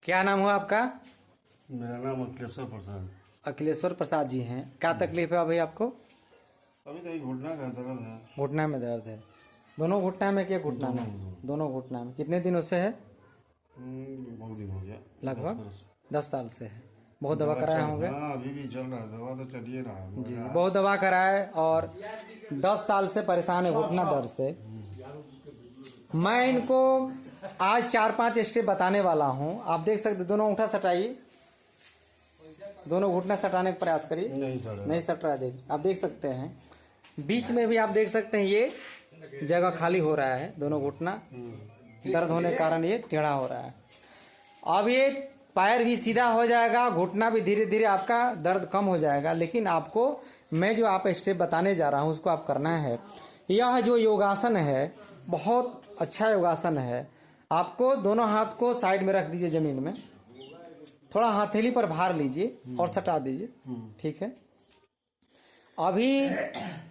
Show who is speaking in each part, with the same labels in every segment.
Speaker 1: क्या नाम हुआ आपका?
Speaker 2: मेरा नाम अखिलेश्वर प्रसाद।
Speaker 1: अखिलेश्वर प्रसाद जी हैं। क्या तकलीफ है अभी आपको?
Speaker 2: अभी तो घुटना का दर्द है।
Speaker 1: घुटना में दर्द है। दोनों घुटना में? क्या घुटना में? दोनों घुटना में। कितने दिनों से है?
Speaker 2: बहुत दिन हो गया।
Speaker 1: लगभग 10 साल से है। बहुत दवा कराए होंगे?
Speaker 2: हाँ, अभी भी चल रहा है, दवा तो चलिए रहा है।
Speaker 1: जी, बहुत दवा कराए और 10 साल से परेशान है घुटना दर्द से। मैं इनको आज 4-5 स्टेप बताने वाला हूँ। आप देख सकते, दोनों अंगूठा सटाइए, दोनों घुटना सटाने का प्रयास करिए। नहीं सट रहा है। देख, आप देख सकते हैं बीच में भी आप देख सकते हैं ये जगह खाली हो रहा है। दोनों घुटना दर्द होने के कारण ये टेढ़ा हो रहा है। अब ये पैर भी सीधा हो जाएगा, घुटना भी धीरे धीरे आपका दर्द कम हो जाएगा। लेकिन आपको मैं जो आप स्टेप बताने जा रहा हूँ उसको आप करना है। यह जो योगासन है बहुत अच्छा योगासन है। आपको दोनों हाथ को साइड में रख दीजिए जमीन में, थोड़ा हथेली पर भार लीजिए और सटा दीजिए। ठीक है। अभी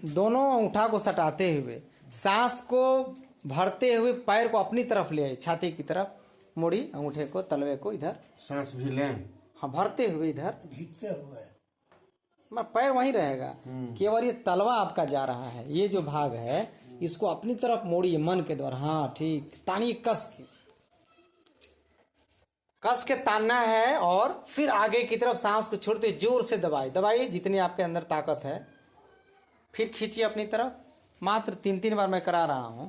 Speaker 1: दोनों अंगूठा को सटाते हुए सांस को भरते हुए पैर को अपनी तरफ ले आए, छाती की तरफ मोड़ी, अंगूठे को तलवे को इधर
Speaker 2: सांस भी लें।
Speaker 1: हाँ, भरते हुए इधर
Speaker 3: खींचते हुए
Speaker 1: पैर वहीं रहेगा। केवल ये तलवा आपका जा रहा है, ये जो भाग है इसको अपनी तरफ मोड़िए मन के द्वारा। हाँ ठीक, तानिए कस के तानना है और फिर आगे की तरफ सांस को छोड़ते जोर से दबाइए जितनी आपके अंदर ताकत है। फिर खींचिए अपनी तरफ। मात्र 3-3 बार मैं करा रहा हूं।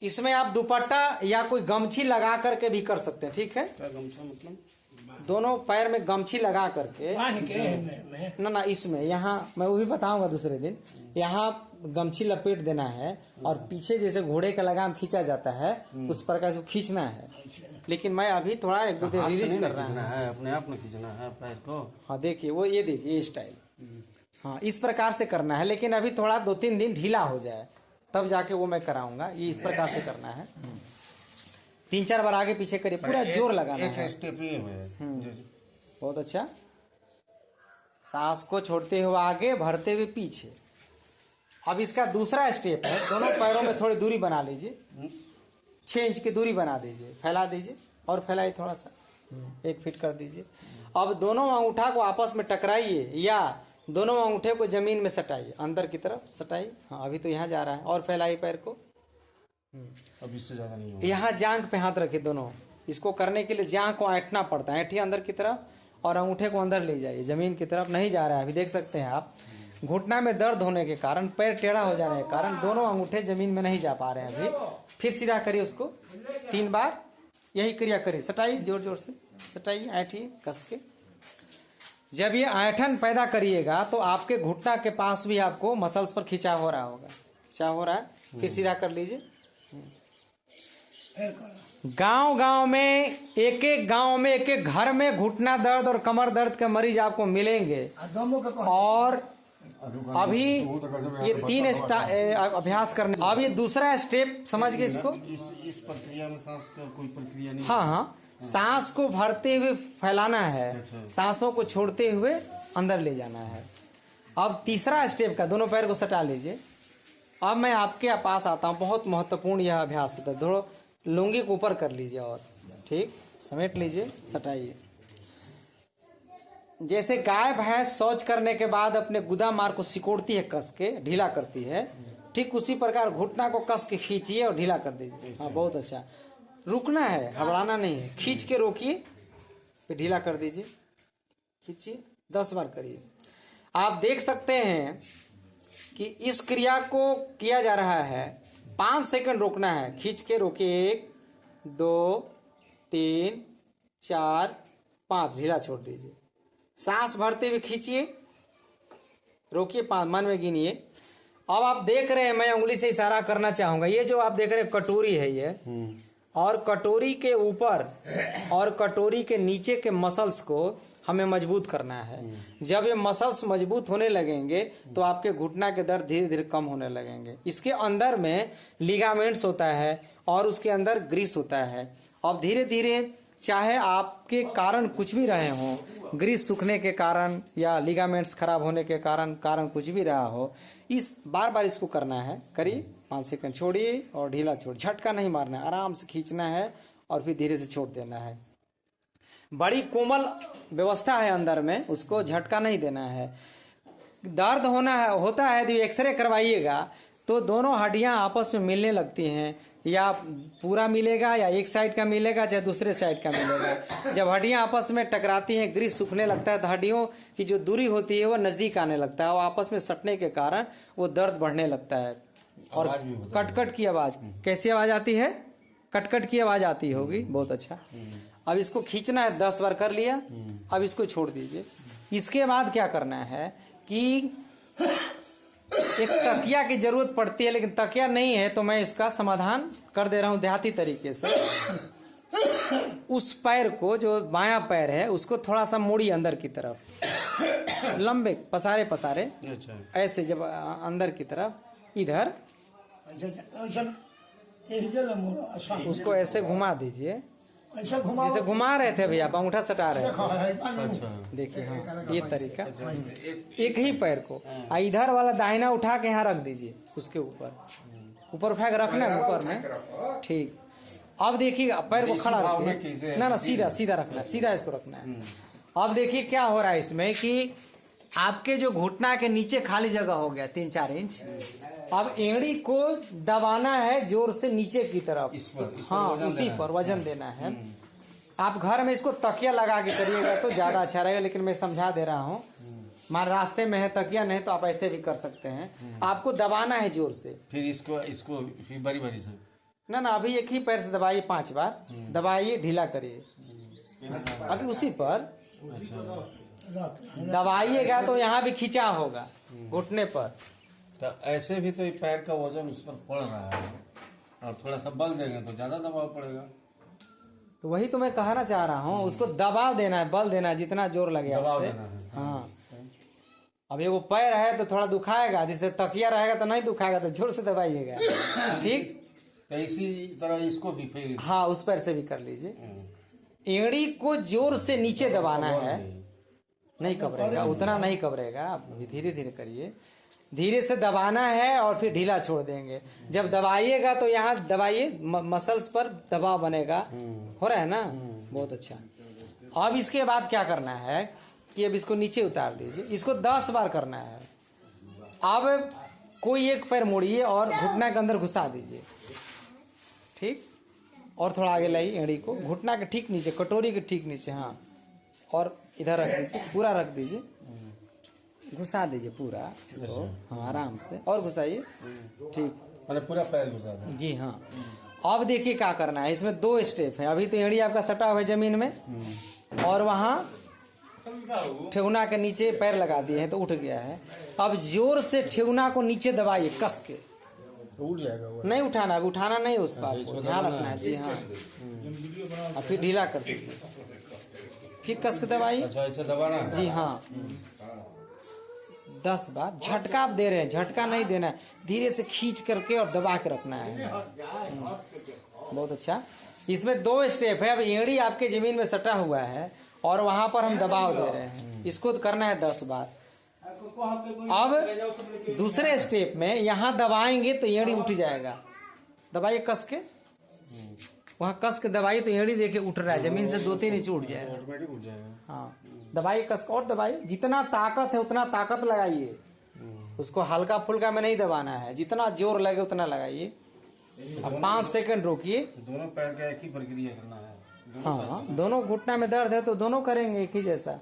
Speaker 1: इसमें आप दुपट्टा या कोई गमछी लगा करके भी कर सकते हैं। ठीक है।
Speaker 2: क्या गमछा मतलब?
Speaker 1: दोनों पैर में गमछी लगा करके ना इसमें यहाँ मैं वो भी बताऊंगा दूसरे दिन। यहाँ गमछी लपेट देना है और पीछे जैसे घोड़े का लगाम खींचा जाता है उस प्रकार से खींचना है। लेकिन मैं अभी थोड़ा 1-2 दिन रिलीज कर रहा है।
Speaker 2: अपने आप में खींचना है पैर को।
Speaker 1: हाँ देखिए, वो ये देखिए ये स्टाइल। हाँ, इस प्रकार से करना है। लेकिन अभी थोड़ा 2-3 दिन ढीला हो जाए तब जाके वो मैं कराऊंगा। ये इस प्रकार से करना है। 3-4 बार आगे पीछे करिए, पूरा जोर लगाना है।
Speaker 2: स्टेप ये है।
Speaker 1: बहुत अच्छा। सांस को छोड़ते हुए आगे, भरते हुए पीछे। अब इसका दूसरा स्टेप है, दोनों पैरों में थोड़ी दूरी बना लीजिए, 6 इंच की दूरी बना दीजिए, फैला दीजिए और फैलाइए थोड़ा सा, 1 फीट कर दीजिए। अब दोनों अंगूठा को आपस में टकराइए या दोनों अंगूठे को जमीन में सटाइए, अंदर की तरफ सटाइए। हाँ, अभी तो यहाँ जा रहा है। और फैलाइए पैर को।
Speaker 2: अब इससे ज्यादा नहीं होगा।
Speaker 1: यहाँ जांघ पे हाथ रखिए दोनों। इसको करने के लिए जांघ को ऐंठना पड़ता है। ऐंठिए अंदर की तरफ और अंगूठे को अंदर ले जाइए, जमीन की तरफ नहीं जा रहा है। अभी देख सकते हैं आप, घुटना में दर्द होने के कारण, पैर टेढ़ा हो जाने के कारण दोनों अंगूठे जमीन में नहीं जा पा रहे हैं अभी। फिर सीधा करिए उसको 3 बार, यही क्रिया करिए। सटाइए, जोर जोर से सटाइए, ऐंठिए कस के। जब ये ऐंठन पैदा करिएगा तो आपके घुटना के पास भी आपको मसल्स पर खिंचाव हो रहा होगा। खिंचाव हो रहा है, फिर सीधा कर लीजिए। गांव में एक गांव में एक घर में घुटना दर्द और कमर दर्द के मरीज आपको मिलेंगे। और अभी ये 3 अभ्यास करने। अब ये दूसरा स्टेप समझ गए इसको।
Speaker 2: इस प्रक्रिया में सांस का कोई प्रक्रिया नहीं।
Speaker 1: हाँ, सांस को भरते हुए फैलाना है, सांसों को छोड़ते हुए अंदर ले जाना है। अब तीसरा स्टेप का, दोनों पैर को सटा लीजिए। अब मैं आपके पास आता हूँ। बहुत महत्वपूर्ण यह अभ्यास होता है। थोड़ा लुंगी को ऊपर कर लीजिए और ठीक समेट लीजिए, सटाइए। जैसे गाय भैंस शौच करने के बाद अपने गुदा मार को सिकोड़ती है, कस के ढीला करती है, ठीक उसी प्रकार घुटना को कस के खींचिए और ढीला कर दीजिए। हाँ, बहुत अच्छा। रुकना है, घबराना नहीं है। खींच के रोकिए, फिर ढीला कर दीजिए, खींचिए, 10 बार करिए। आप देख सकते हैं कि इस क्रिया को किया जा रहा है। 5 सेकंड रोकना है, खींच के रोकिए। 1 2 3 4 5, ढीला छोड़ दीजिए। सांस भरते हुए खींचिए, रोकिए, 5, मन में गिनिए। अब आप देख रहे हैं, मैं उंगली से इशारा करना चाहूंगा। ये जो आप देख रहे हैं कटोरी है ये, और कटोरी के ऊपर और कटोरी के नीचे के मसल्स को हमें मजबूत करना है। जब ये मसल्स मजबूत होने लगेंगे तो आपके घुटना के दर्द धीरे धीरे कम होने लगेंगे। इसके अंदर में लिगामेंट्स होता है और उसके अंदर ग्रीस होता है। अब धीरे धीरे, चाहे आपके कारण कुछ भी रहे हों, ग्रीस सूखने के कारण या लिगामेंट्स खराब होने के कारण कुछ भी रहा हो, इस बार बार इसको करना है। करिए, 5 सेकंड छोड़िए और ढीला छोड़, झटका नहीं मारना है, आराम से खींचना है और फिर धीरे से छोड़ देना है। बड़ी कोमल व्यवस्था है अंदर में, उसको झटका नहीं देना है। दर्द होता है यदि एक्सरे करवाइएगा तो दोनों हड्डियां आपस में मिलने लगती हैं, या पूरा मिलेगा या एक साइड का मिलेगा या दूसरे साइड का मिलेगा। जब हड्डियां आपस में टकराती हैं, ग्रीस सूखने लगता है तो हड्डियों की जो दूरी होती है वो नज़दीक आने लगता है, और आपस में सटने के कारण वो दर्द बढ़ने लगता है। और कटकट की आवाज़, कैसी आवाज़ आती है? कटकट की आवाज़ आती होगी। बहुत अच्छा। अब इसको खींचना है, 10 बार कर लिया, अब इसको छोड़ दीजिए। इसके बाद क्या करना है कि एक तकिया की जरूरत पड़ती है, लेकिन तकिया नहीं है तो मैं इसका समाधान कर दे रहा हूं देहाती तरीके से। उस पैर को, जो बायां पैर है, उसको थोड़ा सा मोड़ी अंदर की तरफ, लंबे पसारे पसारे, ऐसे जब अंदर की तरफ इधर उसको ऐसे घुमा दीजिए, जैसे घुमा रहे थे भैया, अंगूठा सटा रहे थे। देखिए, हाँ, ये तरीका। एक ही पैर को इधर वाला दाहिना उठा के यहाँ रख दीजिए, उसके ऊपर उठा के रखना है ऊपर में। ठीक। अब देखिए पैर को खड़ा रखिए, ना सीधा रखना है, सीधा इसको रखना है। अब देखिए क्या हो रहा है इसमें कि आपके जो घुटना के नीचे खाली जगह हो गया 3-4 इंच। अब एड़ी को दबाना है जोर से नीचे की तरफ, इस पर हाँ, उसी पर वजन देना है। आप घर में इसको तकिया लगा के करिएगा तो ज्यादा अच्छा रहेगा, लेकिन मैं समझा दे रहा हूँ। मान रास्ते में है, तकिया नहीं तो आप ऐसे भी कर सकते हैं। आपको दबाना है जोर से,
Speaker 2: फिर इसको बारी बारी से
Speaker 1: ना अभी एक ही पैर से दबाइए, 5 बार दबाइए, ढीला करिए। अभी उसी पर दबाइएगा तो यहाँ भी खिंचा होगा घुटने पर।
Speaker 2: तो ऐसे भी तो पैर का वजन उस पर पड़ रहा है, और थोड़ा सा बल देंगे तो ज्यादा दबाव पड़ेगा।
Speaker 1: तो वही तो मैं कहना चाह रहा हूँ, उसको दबाव देना है, बल देना है, जितना जोर लगे
Speaker 2: दबाव
Speaker 1: आपसे।
Speaker 2: देना है।
Speaker 1: हाँ। अब ये वो पैर है तो थोड़ा दुखाएगा, जिससे तकिया रहेगा तो नहीं दुखाएगा, तो जोर से दबाइएगा। ठीक।
Speaker 2: तो इसी तरह इसको भी फिर
Speaker 1: हाँ, उस पैर से भी कर लीजिए। एड़ी को जोर से नीचे दबाना है, नहीं कबरेगा, उतना नहीं कबरेगा, आप धीरे धीरे करिए। धीरे से दबाना है और फिर ढीला छोड़ देंगे। जब दबाइएगा तो यहाँ दबाइए, मसल्स पर दबाव बनेगा। हो रहा है ना? बहुत अच्छा। अब इसके बाद क्या करना है कि अब इसको नीचे उतार दीजिए, इसको 10 बार करना है। अब कोई एक पैर मोड़िए और घुटना के अंदर घुसा दीजिए। ठीक। और थोड़ा आगे लाइए एड़ी को, घुटना के ठीक नीचे, कटोरी के ठीक नीचे। हाँ, और इधर रख दीजिए, पूरा रख दीजिए, घुसा दीजिए पूरा इसको। हाँ, आराम से और घुसाइए। ठीक,
Speaker 2: मैंने पूरा पैर घुसा दिया
Speaker 1: जी। हाँ। अब देखिए क्या करना है, इसमें 2 स्टेप है। अभी तो एड़ी आपका सटा हुआ है जमीन में, और वहाँ ठेहुना के नीचे पैर लगा दिए हैं तो उठ गया है। अब जोर से ठेहुना को नीचे दबाइए, कस के।
Speaker 2: उठ जाएगा वो।
Speaker 1: नहीं उठाना, अभी उठाना नहीं, उस बात को ध्यान रखना है। जी हाँ। और फिर ढीला कर दीजिए, फिर कस के दबाइए।
Speaker 2: अच्छा, ऐसे दबाना है?
Speaker 1: जी हाँ। 10 बार। झटका आप दे रहे हैं, झटका नहीं देना है, धीरे से खींच करके और दबा के रखना है। बहुत अच्छा। इसमें 2 स्टेप है। अब एड़ी आपके जमीन में सटा हुआ है और वहां पर हम दबाव दे रहे हैं, इसको करना है 10 बार। अब दूसरे स्टेप में यहाँ दबाएंगे तो एड़ी उठ जाएगा। दबाइए कस के, वहाँ कस के दबाइए तो एड़ी देखिए उठ रहा है, जमीन से 2-3 इंच उठ जाएगा।
Speaker 2: ऑटोमेटिक उठ जाएगा।
Speaker 1: हाँ, दबाइए कस के और दबाइए, जितना ताकत है उतना ताकत लगाइए। उसको हल्का फुल्का में नहीं दबाना है, जितना जोर लगे उतना लगाइए। अब 5 सेकंड रोकिए।
Speaker 2: दोनों पैर का एक ही प्रक्रिया करना है?
Speaker 1: हाँ, दोनों घुटना में दर्द है तो दोनों करेंगे एक ही जैसा।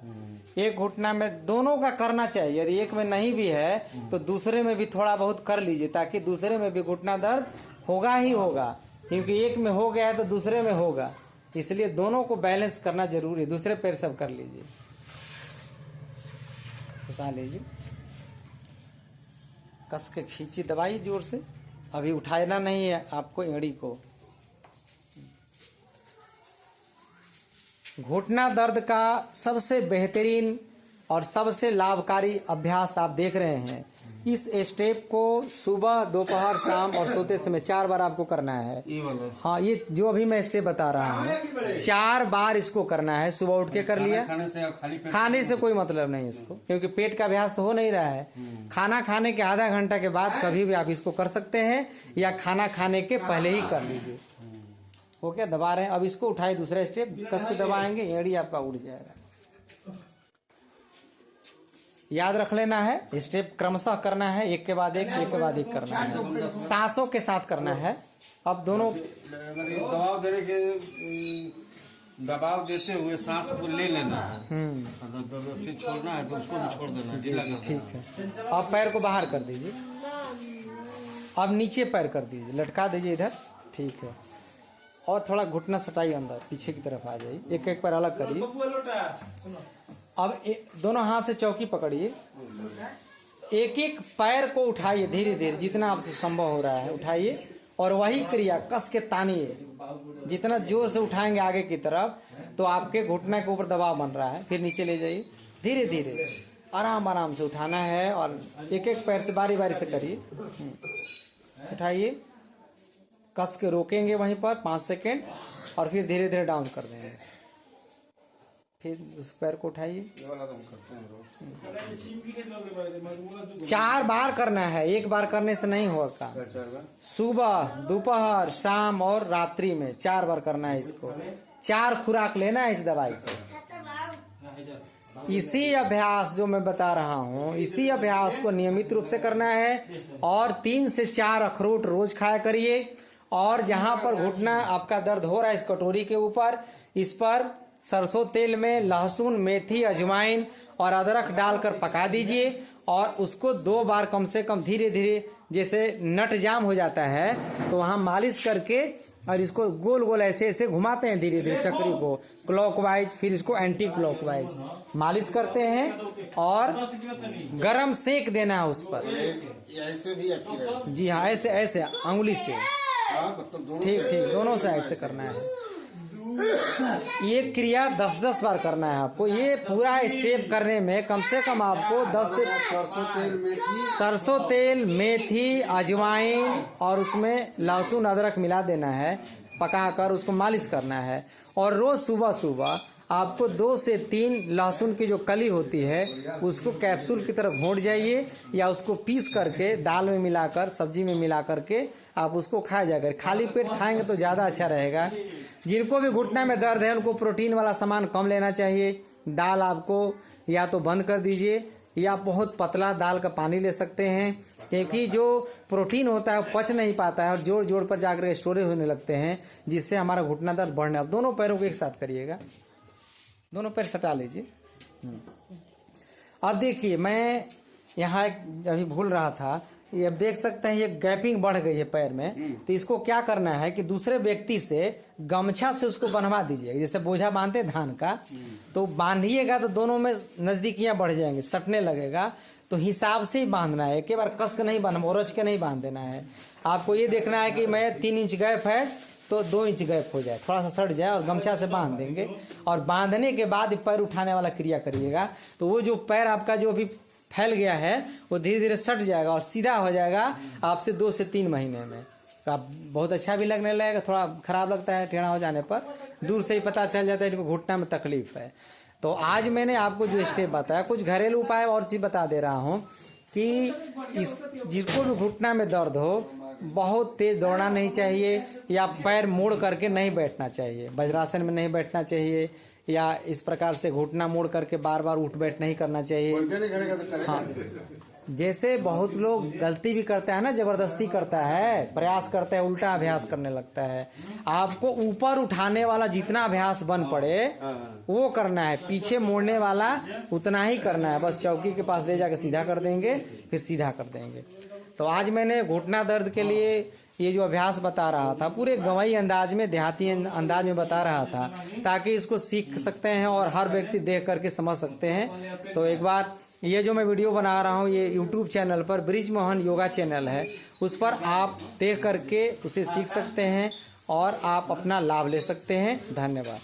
Speaker 1: एक घुटना में दोनों का करना चाहिए। यदि एक में नहीं भी है तो दूसरे में भी थोड़ा बहुत कर लीजिए, ताकि दूसरे में भी घुटना दर्द होगा ही होगा। क्योंकि एक में हो गया है तो दूसरे में होगा, इसलिए दोनों को बैलेंस करना जरूरी है। दूसरे पैर सब कर लीजिए, घुसा लीजिए, कस के खींची, दबाइए जोर से। अभी उठाना नहीं है आपको एड़ी को। घुटना दर्द का सबसे बेहतरीन और सबसे लाभकारी अभ्यास आप देख रहे हैं। इस स्टेप को सुबह, दोपहर, शाम और सोते समय 4 बार आपको करना है।
Speaker 2: ये वाला?
Speaker 1: हाँ, ये जो अभी मैं स्टेप बता रहा हूँ, 4 बार इसको करना है। सुबह उठ के कर लिया। खाने से कोई मतलब नहीं इसको, क्योंकि पेट का अभ्यास तो हो नहीं रहा है। खाना खाने के आधा घंटा के बाद कभी भी आप इसको कर सकते हैं, या खाना खाने के पहले ही कर लीजिए। हो क्या, दबा रहे हैं। अब इसको उठाए, दूसरा स्टेप कस के दबाएंगे, एड़ी आपका उड़ जाएगा। याद रख लेना है, स्टेप क्रमशः करना है, एक के बाद एक के बाद एक करना है, सांसों के साथ करना है। अब दोनों
Speaker 2: अगर ये दबाव देते हुए सांस को ले लेना है, अगर फिर छोड़ना है तो उसको भी छोड़ देना है, ढीला कर देना
Speaker 1: ठीक है। अब पैर को बाहर कर दीजिए, अब नीचे पैर कर दीजिए, लटका दीजिए इधर, ठीक है। और थोड़ा घुटना सटाइए अंदर, पीछे की तरफ आ जाइए, एक एक पैर अलग करिए। अब दोनों हाथ से चौकी पकड़िए, एक एक पैर को उठाइए धीरे धीरे, जितना आपसे संभव हो रहा है उठाइए, और वही क्रिया कस के तानिए। जितना जोर से उठाएंगे आगे की तरफ तो आपके घुटना के ऊपर दबाव बन रहा है, फिर नीचे ले जाइए, धीरे धीरे आराम आराम से उठाना है, और एक एक पैर से बारी बारी से करिए। उठाइए, कस के रोकेंगे वहीं पर 5 सेकेंड, और फिर धीरे धीरे डाउन कर देंगे। फिर उस पैर को उठाइए, 4 बार करना है, एक बार करने से नहीं होगा। सुबह, दोपहर, शाम और रात्रि में 4 बार करना है इसको। 4 खुराक लेना है इस दवाई को। इसी अभ्यास जो मैं बता रहा हूँ, इसी अभ्यास को नियमित रूप से करना है, और 3 से 4 अखरोट रोज खाया करिए। और जहां पर घुटना आपका दर्द हो रहा है, इस कटोरी के ऊपर, इस पर सरसों तेल में लहसुन, मेथी, अजवाइन और अदरक डालकर पका दीजिए, और उसको 2 बार कम से कम धीरे धीरे, जैसे नट जाम हो जाता है तो वहां मालिश करके, और इसको गोल गोल ऐसे ऐसे घुमाते हैं धीरे धीरे चक्री को, क्लॉकवाइज, फिर इसको एंटी क्लॉकवाइज मालिश करते हैं, और गरम सेक देना है उस पर।
Speaker 2: ऐसे भी
Speaker 1: जी हाँ, ऐसे ऐसे अंगुली से, ठीक ठीक, दोनों साइड से करना है। ये क्रिया 10-10 बार करना है आपको। ये पूरा स्टेप करने में कम से कम आपको 10 से सरसों तेल, मेथी, अजवाइन और उसमें लहसुन अदरक मिला देना है, पकाकर उसको मालिश करना है। और रोज सुबह सुबह आपको 2 से 3 लहसुन की जो कली होती है उसको कैप्सूल की तरह घोंट जाइए, या उसको पीस करके दाल में मिलाकर, सब्जी में मिला करके आप उसको खा जाकर, खाली पेट खाएंगे तो ज़्यादा अच्छा रहेगा। जिनको भी घुटना में दर्द है उनको प्रोटीन वाला सामान कम लेना चाहिए। दाल आपको या तो बंद कर दीजिए, या बहुत पतला दाल का पानी ले सकते हैं, क्योंकि जो प्रोटीन होता है वो पच नहीं पाता है, और जोड़ जोड़ पर जाकर स्टोरेज होने लगते हैं, जिससे हमारा घुटना दर्द बढ़ने। अब दोनों पैरों को एक साथ करिएगा, दोनों पैर सटा लीजिए। अब देखिए, मैं यहाँ अभी भूल रहा था, ये अब देख सकते हैं ये गैपिंग बढ़ गई है पैर में। तो इसको क्या करना है कि दूसरे व्यक्ति से गमछा से उसको बंधवा दीजिए, जैसे बोझा बांधते हैं धान का, तो बांधिएगा तो दोनों में नजदीकियां बढ़ जाएंगे, सटने लगेगा। तो हिसाब से ही बांधना है, एक बार कस के नहीं बांधना, ओरच के नहीं बांध देना है। आपको ये देखना है कि मैं 3 इंच गैप है तो 2 इंच गैप हो जाए, थोड़ा सा सट जाए, और गमछा से बांध देंगे। और बांधने के बाद पैर उठाने वाला क्रिया करिएगा, तो वो जो पैर आपका जो अभी फैल गया है वो धीरे धीरे सट जाएगा और सीधा हो जाएगा आपसे 2 से 3 महीने में। तो आप बहुत अच्छा भी लगने लगेगा। थोड़ा खराब लगता है टेढ़ा हो जाने पर, दूर से ही पता चल जाता है इनको घुटना में तकलीफ है। तो आज मैंने आपको जो स्टेप बताया, कुछ घरेलू उपाय और चीज बता दे रहा हूँ कि जिसको भी घुटना में दर्द हो, बहुत तेज दौड़ना नहीं चाहिए, या पैर मोड़ करके नहीं बैठना चाहिए, वज्रासन में नहीं बैठना चाहिए, या इस प्रकार से घुटना मोड़ करके बार बार उठ बैठ नहीं करना चाहिए। हाँ, जैसे बहुत लोग गलती भी करते हैं ना, जबरदस्ती करता है, प्रयास करता है, उल्टा अभ्यास करने लगता है। आपको ऊपर उठाने वाला जितना अभ्यास बन पड़े वो करना है, पीछे मोड़ने वाला उतना ही करना है। बस चौकी के पास ले जाकर सीधा कर देंगे, फिर सीधा कर देंगे। तो आज मैंने घुटना दर्द के लिए ये जो अभ्यास बता रहा था, पूरे गंवई अंदाज में, देहाती अंदाज में बता रहा था, ताकि इसको सीख सकते हैं और हर व्यक्ति देख करके समझ सकते हैं। तो एक बार ये जो मैं वीडियो बना रहा हूँ, ये YouTube चैनल पर ब्रिजमोहन योगा चैनल है, उस पर आप देख करके उसे सीख सकते हैं और आप अपना लाभ ले सकते हैं। धन्यवाद।